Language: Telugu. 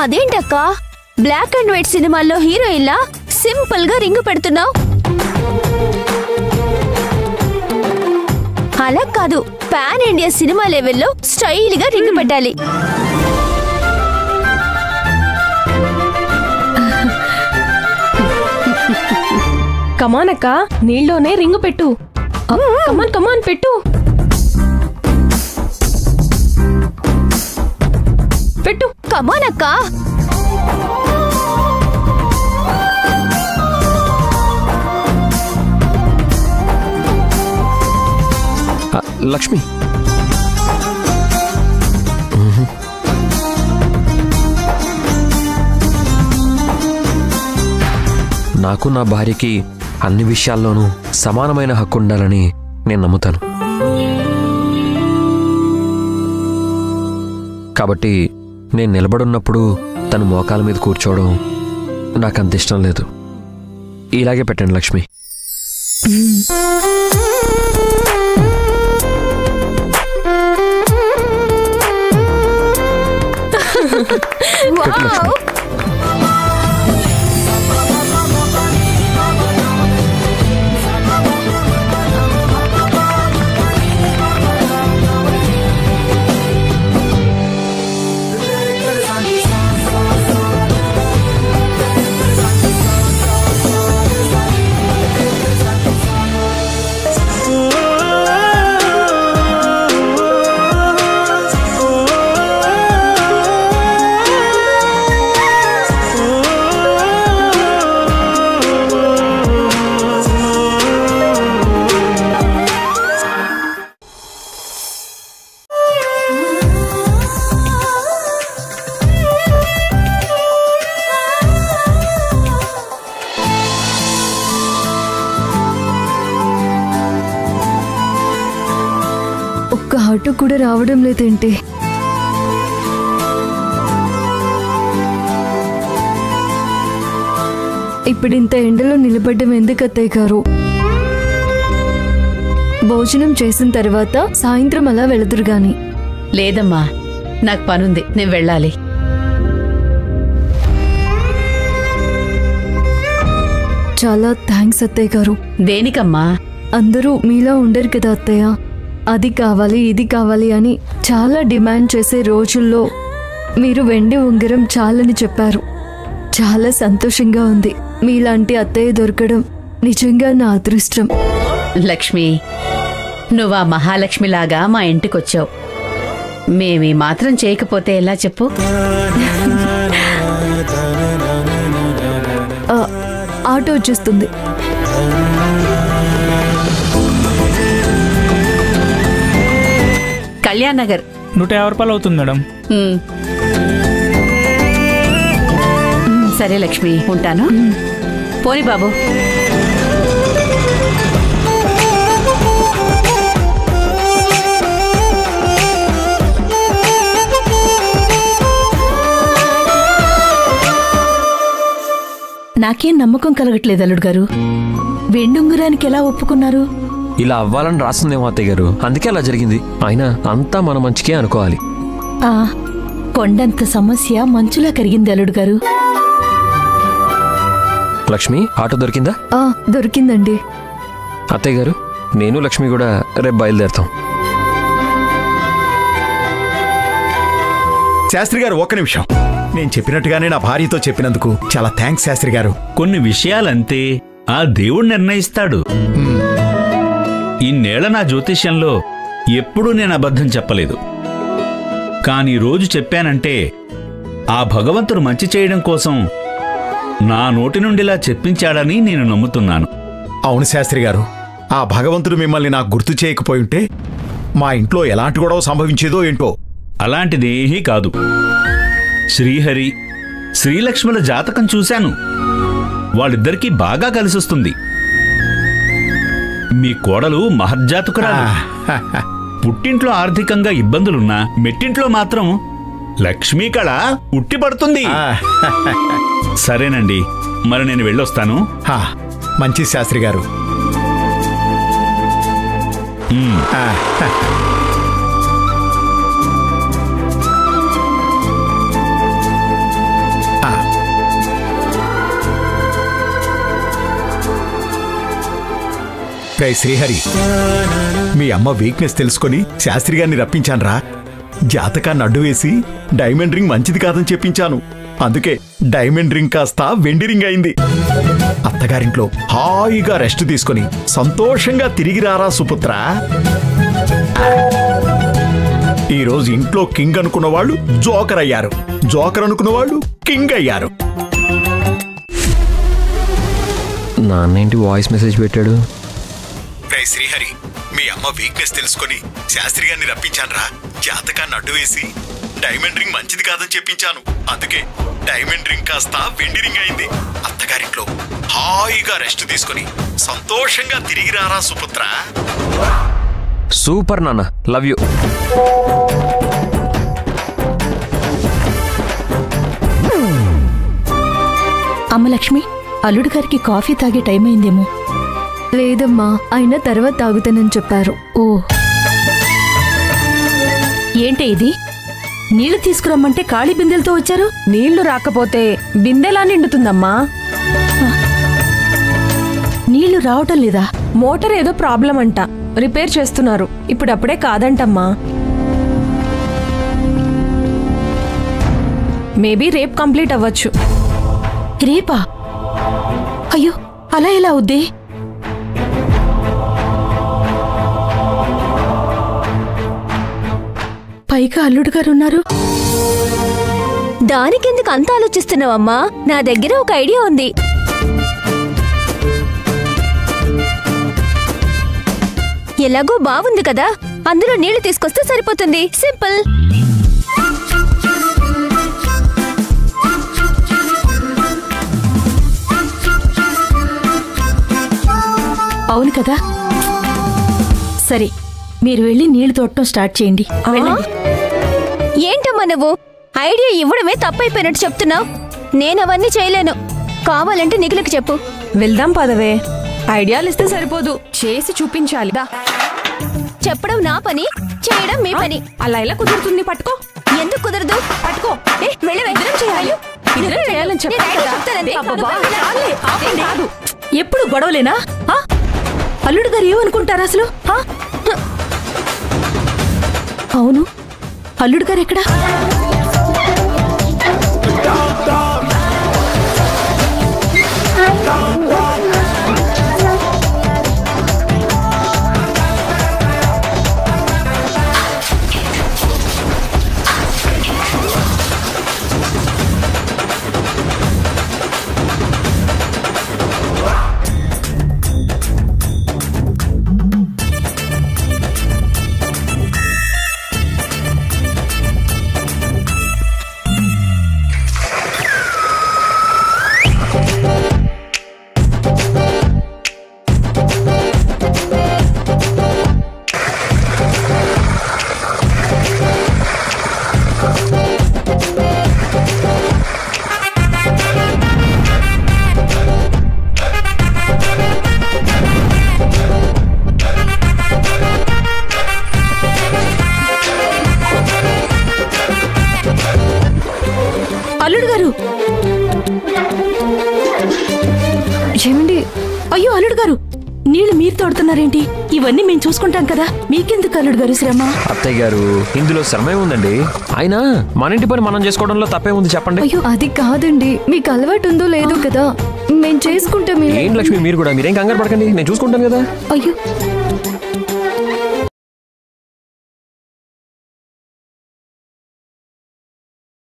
అదేంటక్క బ్లాక్ అండ్ వైట్ సినిమాల్లో హీరోయిన్లా సింపుల్ గా రింగు పెడుతున్నావు? అలా కాదు, పాన్ ఇండియా సినిమా లెవెల్లో స్టైల్ గా రింగు పెట్టాలి. కమాన్ అక్క, నీళ్ళలోనే రింగు పెట్టు. కమాన్ కమాన్ పెట్టు పెట్టు. కమాన్ అక్క. లక్ష్మి, నాకు నా భార్యకి అన్ని విషయాల్లోనూ సమానమైన హక్కు ఉండాలని నేను నమ్ముతాను. కాబట్టి నేను నిలబడున్నప్పుడు తను మోకాల మీద కూర్చోవడం నాకంత ఇష్టం లేదు. ఇలాగే పెట్టండి లక్ష్మి. ఒక్క ఆటో కూడా రావడం లేదేంటి? ఇప్పుడింత ఎండలో నిలబడ్డం ఎందుకు అత్తయ్య గారు? భోజనం చేసిన తర్వాత సాయంత్రం అలా వెళదురు గాని. లేదమ్మా, నాకు పనుంది, నేను వెళ్ళాలి. చాలా థ్యాంక్స్ అత్తయ్య గారు. దేనికమ్మా? అందరూ మీలా ఉండరు కదా అత్తయ్య. అది కావాలి ఇది కావాలి అని చాలా డిమాండ్ చేసే రోజుల్లో మీరు వెండి ఉంగరం చాలని చెప్పారు. చాలా సంతోషంగా ఉంది. మీలాంటి అత్తయ్య దొరకడం నిజంగా నా అదృష్టం. లక్ష్మి, నువ్వా మహాలక్ష్మిలాగా మా ఇంటికొచ్చావు. మేమీ మాత్రం చేయకపోతే ఎలా చెప్పు? ఆటో వచ్చేస్తుంది. కళ్యాణ్ నగర్. 150 రూపాయలు అవుతుంది మేడం. సరే లక్ష్మి, ఉంటాను. పోని బాబు. నాకేం నమ్మకం కలగట్లేదు అల్లుడు గారు. వెండుంగురానికి ఎలా ఒప్పుకున్నారు? ఇలా అవ్వాలని రాసిందేమో అత్తయ్య గారు, అందుకే అలా జరిగింది. అయినా అంతా మన మంచికే అనుకోవాలి. కొండంత సమస్య మంచులా కరిగింది అల్లుడు గారు. లక్ష్మి, ఆటో దొరికిందా? దొరికిందండి. అత్తయ్య గారు, నేను లక్ష్మి కూడా రేపు బయలుదేరుతాం. శాస్త్రి గారు, ఒక్క నిమిషం. నేను చెప్పినట్టుగానే నా భార్యతో చెప్పినందుకు చాలా థ్యాంక్స్ శాస్త్రి గారు. కొన్ని విషయాలంతే ఆ దేవుడు నిర్ణయిస్తాడు. ఇన్నేళ్ల నా జ్యోతిష్యంలో ఎప్పుడూ నేను అబద్ధం చెప్పలేదు. కాని రోజు చెప్పానంటే ఆ భగవంతుడు మంచి చేయడం కోసం నా నోటి నుండిలా చెప్పించాడని నేను నమ్ముతున్నాను. అవును శాస్త్రి గారు, ఆ భగవంతుడు మిమ్మల్ని నాకు గుర్తు చేయకపోయింటే మా ఇంట్లో ఎలాంటి గొడవ సంభవించేదో ఏంటో. అలాంటిదేమీ కాదు. శ్రీహరి, శ్రీలక్ష్ముల జాతకం చూశాను. వాళ్ళిద్దరికీ బాగా కలిసొస్తుంది. మీ కోడలు మహర్జాతకురాలు. పుట్టింట్లో ఆర్థికంగా ఇబ్బందులున్నా మెట్టింట్లో మాత్రం లక్ష్మీ కళ ఉట్టిపడుతుంది. సరేనండి, మరి నేను వెళ్ళొస్తాను. మంచి శాస్త్రి గారు. రే శ్రీహరి, మీ అమ్మ వీక్నెస్ తెలుసుకొని శాస్త్రి గారిని రప్పించానురా. జాతకాన్ని అడ్డు వేసి డైమండ్ రింగ్ మంచిది కాదని చెప్పించాను. అందుకే డైమండ్ రింగ్ కాస్త వెండి రింగ్ అయింది. అత్తగారింట్లో హాయిగా రెస్ట్ తీసుకొని సంతోషంగా తిరిగి రారా సుపుత్ర. ఈరోజు ఇంట్లో కింగ్ అనుకున్న వాళ్ళు జోకర్ అయ్యారు, జోకర్ అనుకున్న వాళ్ళు కింగ్ అయ్యారు. నాన్నేంటి వాయిస్ మెసేజ్ పెట్టాడు? రే శ్రీహరి, మీ అమ్మ వీక్నెస్ తెలుసుకొని శాస్త్రి గారిని రప్పించానురా. జాతకాన్ని అడ్డు వేసి డైమండ్ రింగ్ మంచిది కాదని చెప్పించాను. అందుకే డైమండ్ రింగ్ కాస్త వెండి రింగ్ అయింది. అత్తగారింట్లో హాయిగా రెస్ట్ తీసుకొని సంతోషంగా తిరిగి రారా సుపుత్ర. సూపర్ నాన్న, లవ్ యూ. అమ్మ లక్ష్మి, అల్లుడు గారికి కాఫీ తాగే టైం అయిందేమో. లేదమ్మా, ఆయన తర్వాత తాగుతానని చెప్పారు. ఓ, ఏంటే ఇది? నీళ్లు తీసుకురమ్మంటే ఖాళీ బిందెలతో వచ్చారు. నీళ్లు రాకపోతే బిందెలా నిండుతుందమ్మా? నీళ్లు రావటం లేదా? మోటార్ ఏదో ప్రాబ్లం అంట, రిపేర్ చేస్తున్నారు. ఇప్పుడప్పుడే కాదంటమ్మా. మేబీ రేపు కంప్లీట్ అవ్వచ్చు. రేపా? అయ్యో, అలా ఎలా అవుద్ది? పైగా అల్లుడు గారు ఉన్నారు. దానికెందుకు అంత ఆలోచిస్తున్నావమ్మా? నా దగ్గర ఒక ఐడియా ఉంది. ఎలాగో బాగుంది కదా, అందులో నీళ్లు తీసుకొస్తే సరిపోతుంది. సింపుల్. అవును కదా. సరే, మీరు వెళ్ళి నీళ్లు తోడటం స్టార్ట్ చేయండి. వెళ్ళండి. ఏంటమ్మా నువ్వు ఐడియా ఇవ్వడమే తప్పైపోయినట్టు చెప్తున్నావు? నేనవన్నీ చేయలేను. కావాలంటే నిఖిల్కి చెప్పు. వెళ్దాం పదవే. ఐడియాలు ఇస్తే సరిపోదు, చేసి చూపించాలి. చెప్పడం నా పని, చేయడం మీ పని. అలా ఎలా కుదురుతుంది? పట్టుకో. ఎందుకు కుదరదు? పట్టుకో. వెళ్ళవే. ఇద్దరం చేయాలి. ఇద్దరం చేయాలని కాదు, ఎప్పుడు గొడవలేనా? అల్లుడు గారు ఏమనుకుంటారు అసలు? అవును, అల్లుడు గారు ఎక్కడా? అల్లుడు గారు, ఏమండి? అయ్యో అల్లుడు గారు, నీళ్లు మీరు తోడుతున్నారేంటి? ఇవన్నీ మేము చూసుకుంటాం కదా, మీకెందుకు అల్లుడు గారు శ్రమ? అత్తయ్య గారు, ఇందులో శ్రమ ఏముందండి? అయినా మన ఇంటి పని మనం చేసుకోవడంలో తప్పే ఉంది చెప్పండి. అయ్యో, అది కాదండి. మీకు అలవాటు ఉందో లేదో కదా, మేము చేసుకుంటాం. ఏం లక్ష్మి, మీరు కూడా మీరేం కంగారు పడకండి, నేను చూసుకుంటాను కదా. అయ్యో,